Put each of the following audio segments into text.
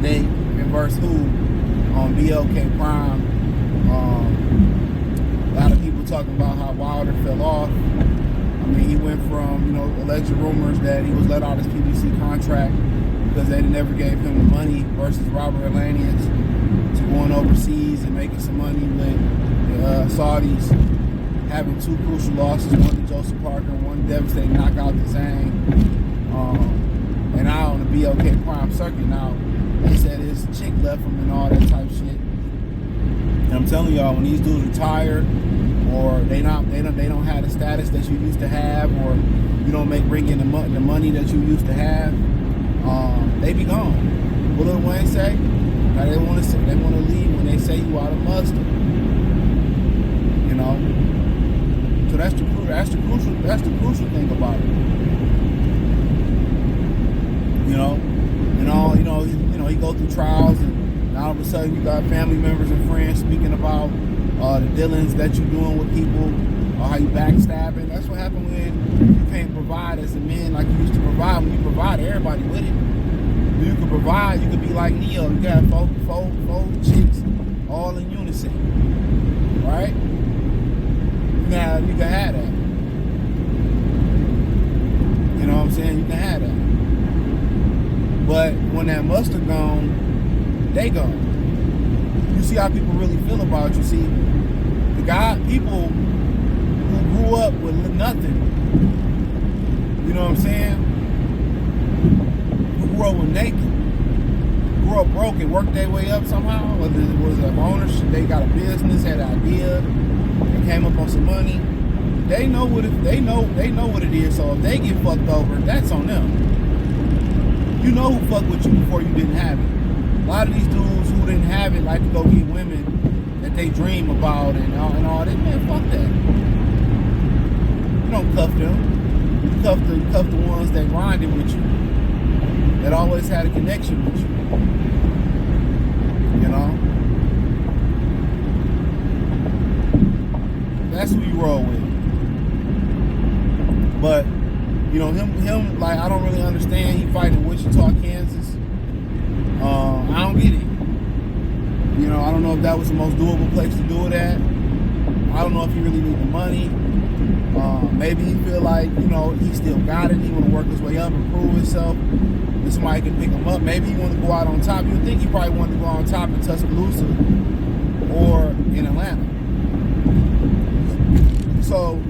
they inverse who on BLK Prime. A lot of people talking about how Wilder fell off. I mean, he went from, alleged rumors that he was let out his PBC contract because they never gave him the money versus Robert Atlantis, to going overseas and making some money with the Saudis, having two crucial losses, one to Joseph Parker and one devastating knockout to Zhang. And now on the BLK Prime circuit now, they said his chick left him and all that type shit. And I'm telling y'all, when these dudes retire, or they don't have the status that you used to have, or you don't bring in the money that you used to have, they be gone. What Lil Wayne say? Now they want to leave when they say you out of mustard. So that's the crucial thing about it. He go through trials, and all of a sudden you got family members and friends speaking about the dealings that you're doing with people, or how you backstabbing. That's what happened when you can't provide as a man like you used to provide. When you provide, everybody with it. When you can provide, you could be like Neo. You got four chicks all in unison, right? You can have that. You know what I'm saying? You can have that. But when that mustard gone, they gone. You see how people really feel about you. See, people who grew up with nothing, you know what I'm saying? Who grew up with naked, grew up broke and worked their way up somehow, whether it was an ownership, they got a business, had an idea, they came up on some money. They know what it is. So if they get fucked over, that's on them. You know who fucked with you before you didn't have it. A lot of these dudes who didn't have it like to go get women that they dream about and all that. Man, fuck that. You don't cuff them. You cuff the ones that grinded with you, that always had a connection with you. That's who you roll with. But him, like, I don't really understand. He fighting in Wichita, Kansas. I don't get it. I don't know if that was the most doable place to do it at. I don't know if he really need the money. Maybe he feel like, he still got it. He want to work his way up and prove himself. And somebody can pick him up. Maybe he want to go out on top. You would think he probably wanted to go on top in Tuscaloosa or in Atlanta. So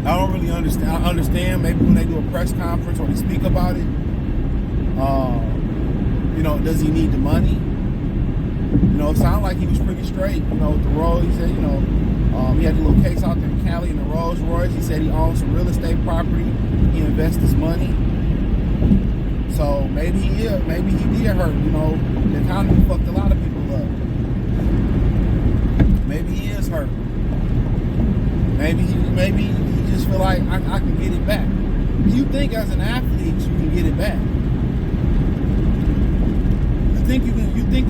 I don't really understand. I understand maybe when they do a press conference or they speak about it, does he need the money? It sounded like he was pretty straight. The road, he said, he had a little case out there in Cali in the Rolls Royce. He said he owns some real estate property. He invests his money. So maybe he did hurt. The economy fucked a lot of people up. Maybe he is hurt. Maybe he just feel like I can get it back. You think as an athlete you can get it back? You think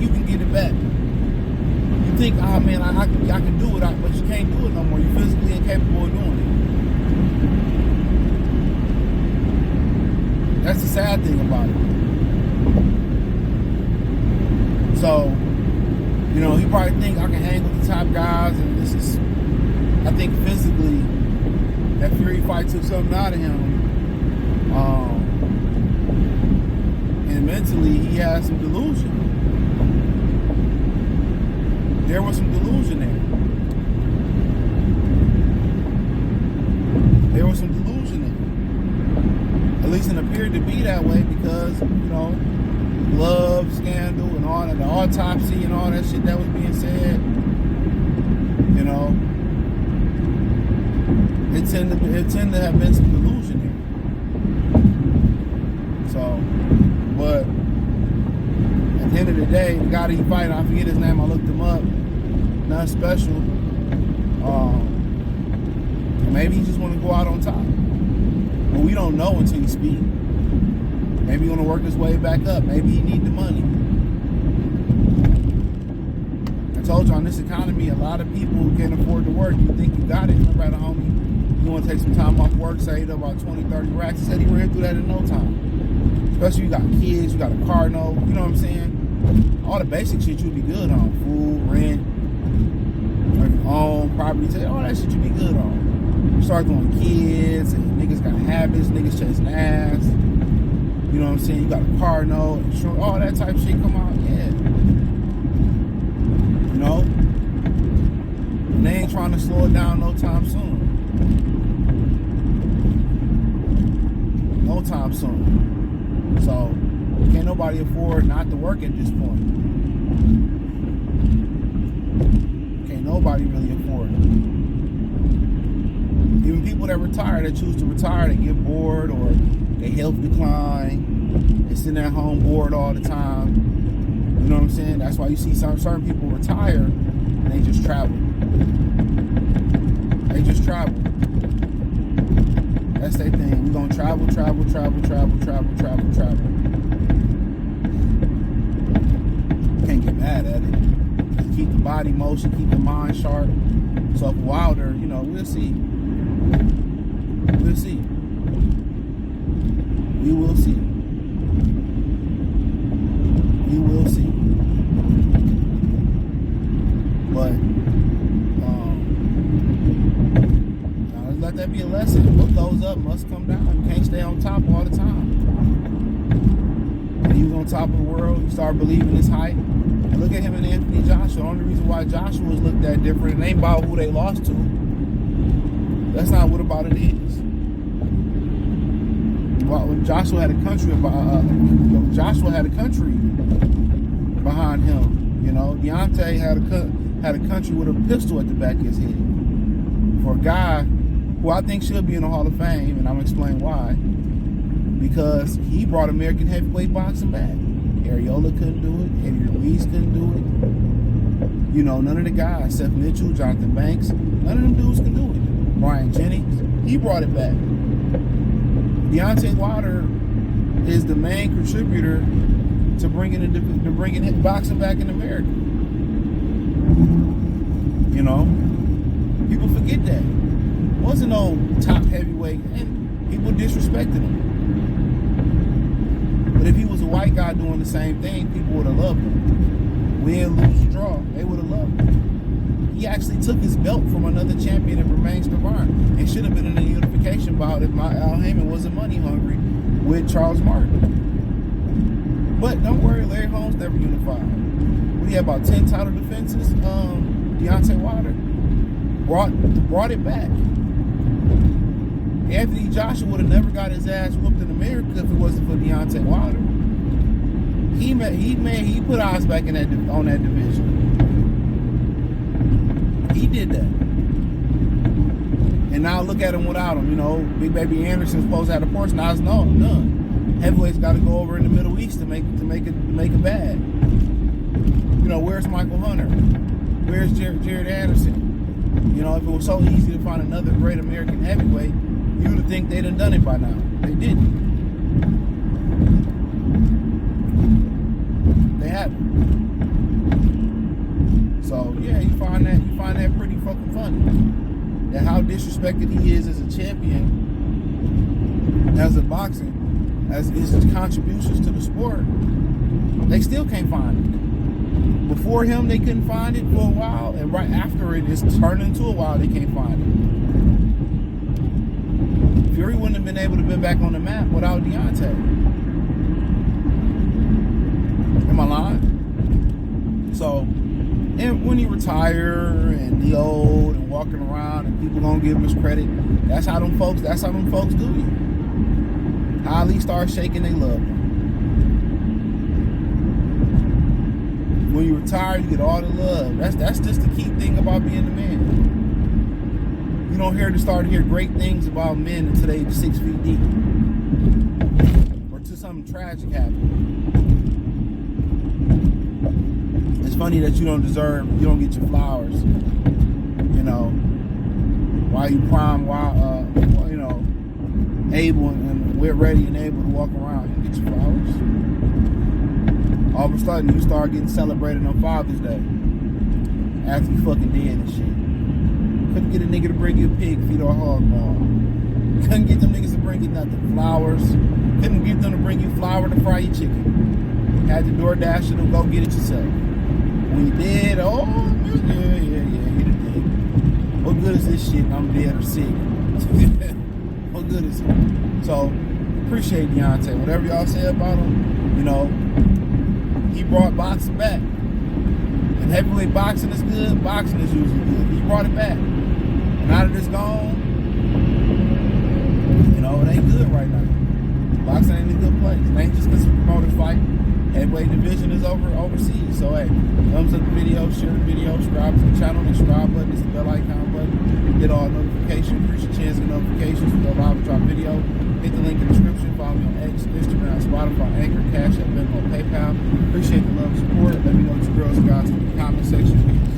you can get it back? You think, oh man, I can do it, but you can't do it no more. You're physically incapable of doing it. That's the sad thing about it. So, he probably think I can hang with the top guys, and this is, I think physically, that Fury fight took something out of him. And mentally, he had some delusion. There was some delusion there. At least it appeared to be that way because, glove scandal and all that, the autopsy and all that shit that was being said, it tend to have been some delusion here. So, but at the end of the day, the guy that he fighting, I forget his name, I looked him up, not special. Maybe he just want to go out on top. But we don't know until he speak. Maybe he want to work his way back up. Maybe he need the money. I told you, on this economy, a lot of people can't afford to work. You think you got it. Remember, I had a homie, you want to take some time off work, saved up about 20, 30 racks. He said he ran through that in no time. Especially you got kids, you got a car note, you know what I'm saying? All the basic shit you'd be good on. Food, rent, own property, all that shit you'd be good on. You start doing kids, and niggas got habits, niggas chasing ass. You know what I'm saying? You got a car note, insurance, all that type of shit come out, yeah. You know? And they ain't trying to slow it down no time soon. No time soon. So, can't nobody afford not to work at this point. Can't nobody really afford it. Even people that retire, that choose to retire, they get bored or they health decline. They sit at home bored all the time. You know what I'm saying? That's why you see certain people retire and they just travel. They just travel. That's their thing. We're going to travel. Can't get mad at it. Keep the body motion, keep the mind sharp. So if Wilder, you know, we'll see. We'll see. We will see. We will see. But let's let that be a lesson. What goes up must come down. You can't stay on top all the time. When he was on top of the world, you start believing his hype. And look at him and Anthony Joshua. The only reason why Joshua was looked at different, it ain't about who they lost to. That's not what about it is. Joshua had a country behind him. You know, Deontay had a country with a pistol at the back of his head. For a guy who I think should be in the Hall of Fame, and I'm gonna explain why. Because he brought American heavyweight boxing back. Ariola couldn't do it. Eddie Ruiz couldn't do it. You know, none of the guys, Seth Mitchell, Jonathan Banks, none of them dudes can do it. Brian Jennings, he brought it back. Deontay Wilder is the main contributor to bringing boxing back in America. You know, people forget that. Wasn't no top heavyweight, and people disrespected him. But if he was a white guy doing the same thing, people would have loved him. Win, lose, draw, they would have loved him. He actually took his belt from another champion in Romain Stavern. It should have been in a unification bout if Al Heyman wasn't money hungry with Charles Martin. But don't worry, Larry Holmes never unified. We had about 10 title defenses. Deontay Wilder brought it back. Anthony Joshua would have never got his ass whooped in America if it wasn't for Deontay Wilder. He put eyes back in on that division. He did that. And now look at him without him. You know, Big Baby Anderson's supposed to have a Porsche. Now it's none. Heavyweights got to go over in the Middle East to make it bad. You know, where's Michael Hunter? Where's Jared Anderson? You know, if it was so easy to find another great American heavyweight, you would think they'd have done it by now. They didn't. They haven't. So yeah, you find that pretty fucking funny. That how disrespected he is as a champion, as a boxing, as his contributions to the sport, they still can't find it. Before him, they couldn't find it for a while, and right after it, it's turned into a while they can't find it. Fury wouldn't have been able to be back on the map without Deontay. Am I lying? So, and when he retire and he old and walking around and people gonna give him his credit, that's how them folks do you. How Ali starts shaking, they love him. When you retire, you get all the love. That's just the key thing about being a man. You don't start to hear great things about men until they 6 feet deep. Or until something tragic happens. It's funny that you don't get your flowers, you know, while you prime, you know, able and we're ready and able to walk around. You get your flowers. All of a sudden, you start getting celebrated on Father's Day after you fucking dead and shit. Couldn't get a nigga to bring you a pig, feed or a hog ball. Couldn't get them niggas to bring you nothing. Flowers. Couldn't get them to bring you flour to fry your chicken. Had to DoorDash them, go get it yourself. When you did, oh, yeah, you did. What good is this shit? I'm dead or sick. What good is it? So, appreciate Deontay. Whatever y'all say about him, you know, he brought boxing back. And heavyweight boxing is good, boxing is usually good. He brought it back. And now that it's gone, you know, it ain't good right now. Boxing ain't in a good place. It ain't just because promoters fight. Heavyweight division is overseas. So hey, thumbs up the video, share the video, subscribe to the channel, the subscribe button, it's the bell icon button. Hit all notifications, increase your chance of notifications for the live drop video. Hit the link in the description, follow me on X, Instagram, Spotify, Anchor, Cash App, Venmo, PayPal. Appreciate the love and support. Let me know what your girls and guys in the comment section.